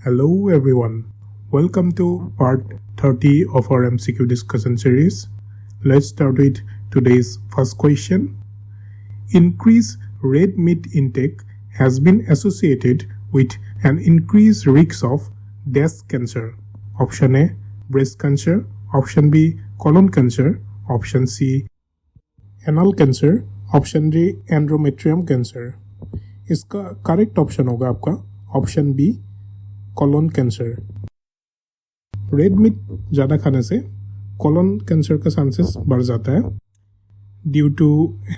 Hello everyone, welcome to part 30 of our MCQ discussion series. Let's start with today's first question. Increased red meat intake has been associated with an increased risk of breast cancer. Option A, breast cancer. Option B, colon cancer. Option C, anal cancer. Option D endometrium cancer. इसका correct option होगा आपका option B colon cancer. Red meat ज़्यादा खाने से colon cancer का chances बढ़ जाता है due to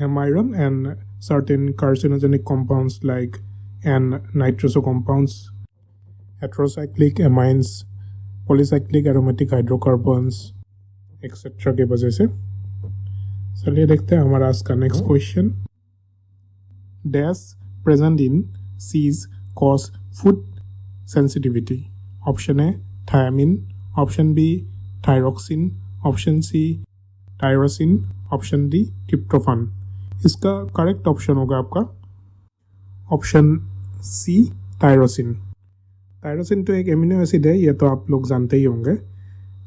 haem iron and certain carcinogenic compounds like and nitroso compounds, heterocyclic amines, polycyclic aromatic hydrocarbons etcetera की वजह से. चलिए देखते हैं हमारा आज का next question. Dash present in cheese cause food sensitivity. Option A thiamine, option B thyroxine, option C tyrosine, option D tryptophan. इसका करेक्ट ऑप्शन होगा आपका ऑप्शन सी टायरोसिन. टायरोसिन तो एक एमिनो एसिड है, ये तो आप लोग जानते ही होंगे.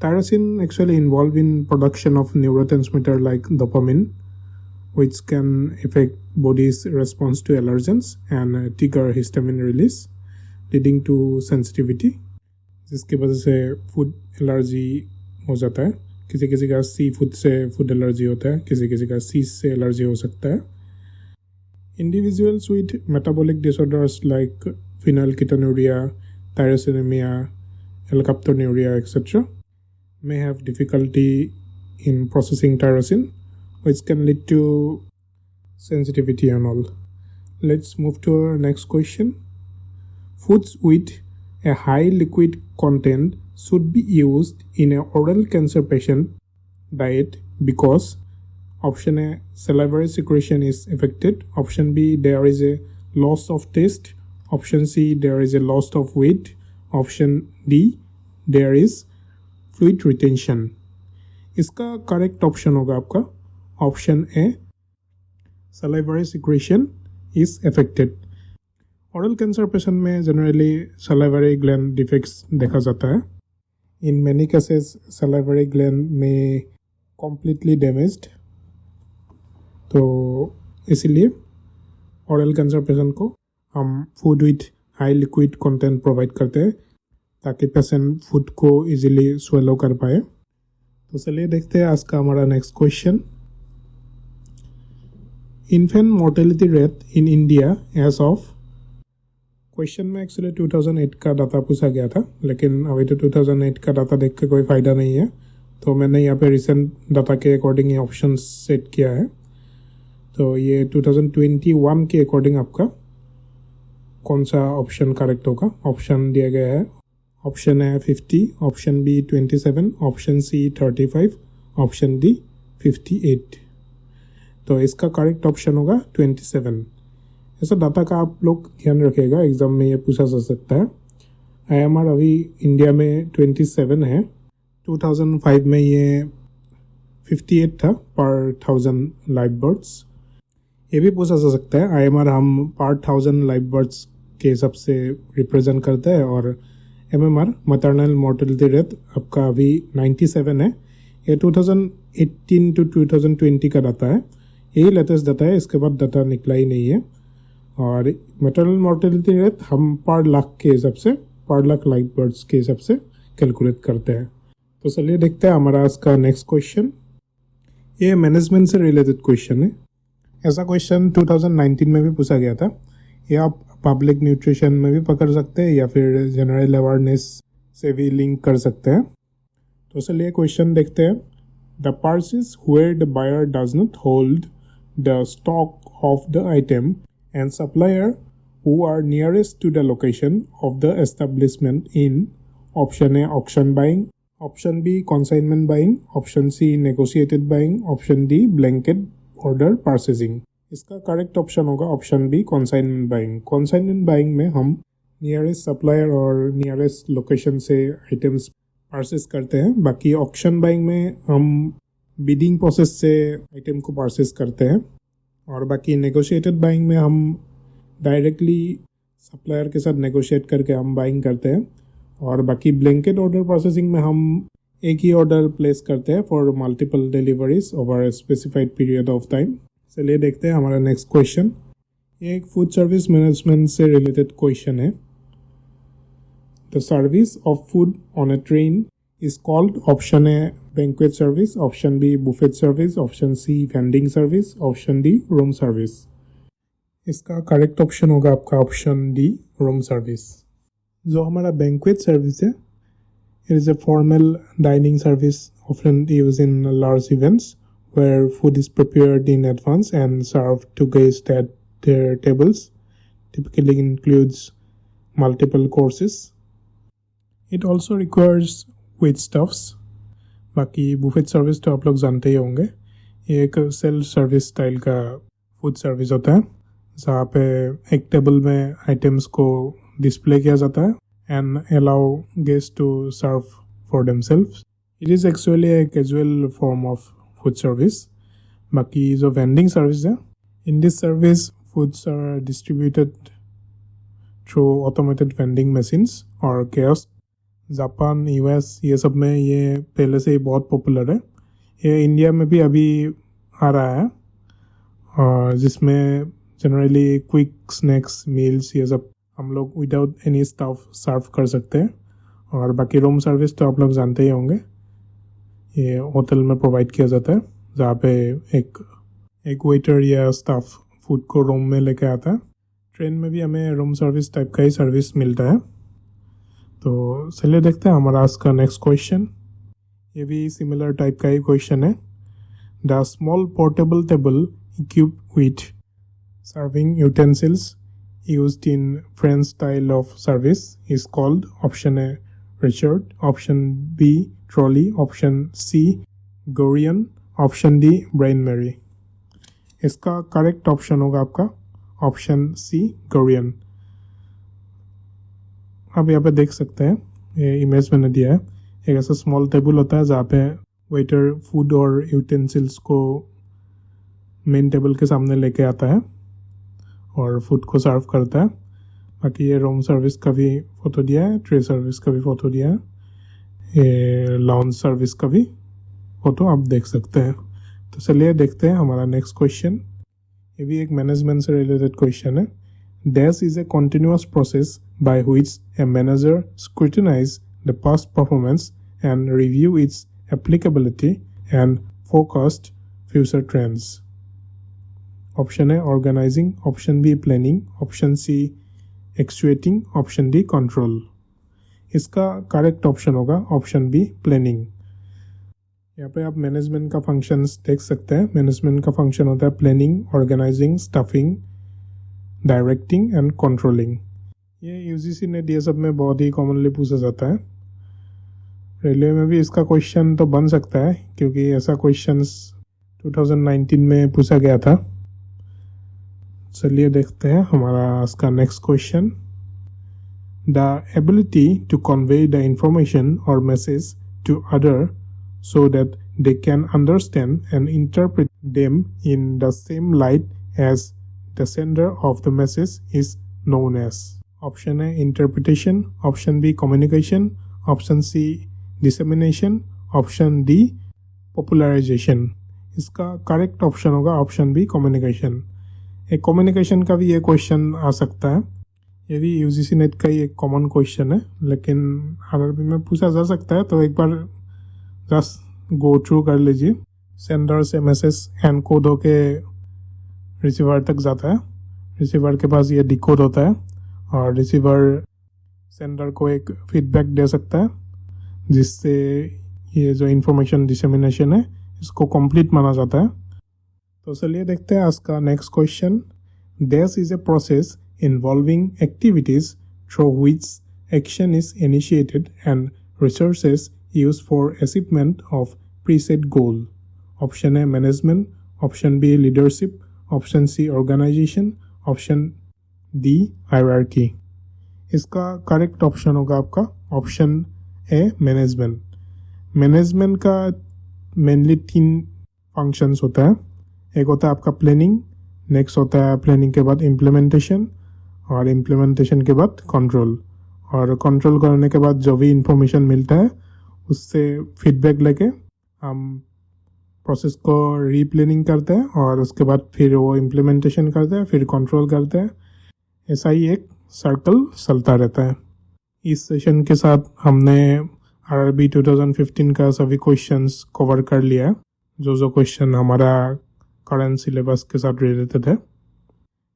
Tyrosine actually involved in production of neurotransmitter like dopamine, which can affect body's response to allergens and trigger histamine release, leading to sensitivity. जिसकी वजह से फूड एलर्जी हो जाता है. किसी किसी का सी फूड से फूड एलर्जी होता है, किसी किसी का सी से एलर्जी हो सकता है. Individuals with metabolic disorders like phenylketonuria, tyrosinemia, alkaptonuria, etc. may have difficulty in processing tyrosine, which can lead to sensitivity and all. Let's move to our next question. Foods with a high liquid content should be used in a oral cancer patient diet because option A, salivary secretion is affected. Option B, there is a loss of taste. Option C, there is a loss of weight. Option D, there is fluid retention. इसका correct option होगा आपका option A salivary secretion is affected. Oral cancer patient में generally salivary gland defects देखा जाता है. In many cases salivary gland में completely damaged, तो इसीलिए ओरल कैंसर पेशेंट को हम food with high liquid content provide करते हैं ताकि पेशेंट फूड को इजीली स्वेलो कर पाए. तो चलिए देखते हैं आज का हमारा next question. Infant mortality rate in India as of. Question में एक्चुअली 2008 का डाटा पूछा गया था, लेकिन अभी तो 2008 का डाटा देख के कोई फ़ायदा नहीं है, तो मैंने यहाँ पे रिसेंट डाटा के अकॉर्डिंग ये ऑप्शन सेट किया है. तो ये 2021 के अकॉर्डिंग आपका कौन सा ऑप्शन करेक्ट होगा. ऑप्शन दिया गया है option A 50, option B 27, option C 35, option D 58. तो इसका करेक्ट ऑप्शन होगा 27. ऐसा डाटा का आप लोग ध्यान रखिएगा, एग्जाम में ये पूछा जा सकता है. IMR अभी इंडिया में 27 है. 2005 में ये 58 था पर 1000 लाइव बर्ड्स. ये भी पूछा जा सकता है. IMR हम पर 1000 लाइव बर्ड्स के हिसाब से रिप्रेजेंट करते हैं और MMR मटरनल मोर्टेलिटी रेट आपका अभी 97 है. ये 2018 टू 2020 का डाटा है, यही लेटेस्ट डाटा है. इसके बाद डाटा निकला ही नहीं है. और मटरनल मोर्टेलिटी रेट हम पर लाख के हिसाब से, पर लाख लाइव बर्ड्स के हिसाब से कैलकुलेट करते हैं. तो चलिए देखते हैं हमारा आज का नेक्स्ट क्वेश्चन. ये मैनेजमेंट से रिलेटेड क्वेश्चन है. ऐसा क्वेश्चन 2019 में भी पूछा गया था. ये आप पब्लिक न्यूट्रिशन में भी पकड़ सकते हैं या फिर जनरल अवेयरनेस से भी लिंक कर सकते हैं. तो चलिए क्वेश्चन देखते हैं. The purchase where the buyer does not hold the stock of the item and supplier who are nearest to the location of the establishment in. Option A auction buying, option B consignment buying, option C negotiated buying, option D blanket order purchasing. इसका correct option होगा option B consignment buying. Consignment buying में हम nearest supplier और nearest location से items purchase करते हैं. बाकी auction buying में हम बिडिंग प्रोसेस से आइटम को परचेस करते हैं. और बाकी नेगोशिएटेड बाइंग में हम डायरेक्टली सप्लायर के साथ नेगोशिएट करके हम बाइंग करते हैं. और बाकी ब्लैंकेट ऑर्डर प्रोसेसिंग में हम एक ही ऑर्डर प्लेस करते हैं for multiple deliveries over a specified period of time. चलिए देखते हैं हमारा नेक्स्ट क्वेश्चन। ये एक फूड सर्विस मैनेजमेंट से रिलेटेड क्वेश्चन है। The service of food on A train is called option A banquet service, option B buffet service, option C vending service, option D room service। इसका correct option होगा आपका option D room service. जो हमारा banquet service है, it is a formal dining service often used in large events where food is prepared in advance and served to guests at their tables. Typically includes multiple courses. It also requires with stuffs. बाकी Buffett service तो आप लोग जानते ही होंगे, ये एक self service style का food service होता है जहाँ पे एक टेबल में आइटम्स को डिस्प्ले किया जाता है and allow guest to serve for themselves. It is actually a casual form of food service. बाकी जो वेंडिंग सर्विस है, in this service foods are distributed through automated vending machines और kiosk. Japan, US ये सब में ये पहले से ही बहुत पॉपुलर है। ये इंडिया में भी अभी आ रहा है और जिसमें जनरली क्विक स्नैक्स मील्स ये सब हम लोग विदाउट एनी स्टफ सर्व कर सकते हैं। और बाकी रूम सर्विस तो आप लोग जानते ही होंगे, ये होटल में प्रोवाइड किया जाता है जहाँ पे एक वेटर या स्टाफ फूड को रूम में लेके आता है। ट्रेन में भी हमें रूम सर्विस टाइप का ही सर्विस मिलता है। तो चलिए देखते हैं हमारा आज का नेक्स्ट क्वेश्चन। ये भी सिमिलर टाइप का ही क्वेश्चन है। The small portable table equipped with serving utensils used in French style of service is called option A Richard, option B trolley, option C gueridon, option D bain marie. इसका correct option होगा आपका option C गोरियन। आप यहाँ पे देख सकते हैं, ये इमेज मैंने दिया है। एक ऐसा स्मॉल टेबल होता है जहाँ पे वेटर फूड और यूटेंसिल्स को मेन टेबल के सामने लेके आता है और फूड को सर्व करता है। बाकी ये रूम सर्विस का भी फ़ोटो दिया है, ट्रे सर्विस का भी फ़ोटो दिया है, ये लाउंज सर्विस का भी फ़ोटो आप देख सकते हैं। तो चलिए देखते हैं हमारा नेक्स्ट क्वेश्चन। ये भी एक मैनेजमेंट से रिलेटेड क्वेश्चन है। This is a continuous process by which a manager scrutinizes the past performance and review its applicability and forecast future trends. Option A organizing, option B planning, option C actuating, option D control। इसका correct option होगा option B planning. यहाँ पे आप management का functions देख सकते हैं। Management का फंक्शन होता है planning, organising, staffing, directing and controlling. ये यूजीसी नेट ये सब में बहुत ही कॉमनली पूछा जाता है। रेलवे में भी इसका क्वेश्चन तो बन सकता है क्योंकि ऐसा क्वेश्चंस 2019 में पूछा गया था। चलिए देखते हैं हमारा इसका next question. The ability to convey the information और message to other so that they can understand and interpret them in the same light as the sender of the message is known as option A interpretation, option B communication, option C dissemination, option D popularization। इसका correct option होगा option B communication. एक communication का भी ये question आ सकता है। ये भी यूजीसी नेट का ही एक कॉमन क्वेश्चन है, लेकिन आरआरबी में पूछा जा सकता है। तो एक बार जस्ट गो थ्रू कर लीजिए। सेंडर से मैसेज एनकोड होके रिसीवर तक जाता है। रिसीवर के पास ये डिकोड होता है और रिसीवर सेंडर को एक फीडबैक दे सकता है जिससे ये जो इंफॉर्मेशन डिसेमिनेशन है इसको कंप्लीट माना जाता है। तो चलिए देखते हैं आज का next question. This is a process involving activities through which action is initiated and resources used for achievement of preset goal. Option A management, option B leadership, option C organization, option D hierarchy। इसका correct option होगा आपका option A management. Management का mainly 3 functions होता है। एक होता है आपका प्लानिंग, नेक्स्ट होता है प्लानिंग के बाद इम्प्लीमेंटेशन और इम्प्लीमेंटेशन के बाद कंट्रोल और कंट्रोल करने के बाद जो भी इंफॉर्मेशन मिलता है उससे फीडबैक लेके हम प्रोसेस को रीप्लानिंग करते हैं और उसके बाद फिर वो इम्प्लीमेंटेशन करते हैं, फिर कंट्रोल करते हैं। ऐसा ही एक सर्कल चलता रहता है। इस सेशन के साथ हमने RRB 2015 का सभी क्वेश्चंस कवर कर लिया है, जो क्वेश्चन हमारा करंट सिलेबस के साथ रिलेटेड है।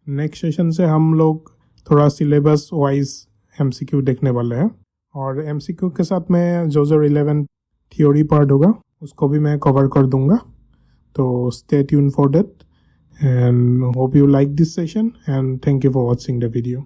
नेक्स्ट सेशन से हम लोग थोड़ा सिलेबस वाइज MCQ देखने वाले हैं और MCQ के साथ में जो रिलेवेंट थियोरी पार्ट होगा उसको भी मैं कवर कर दूंगा। तो stay tune for that and hope you like this session and thank you for watching the video.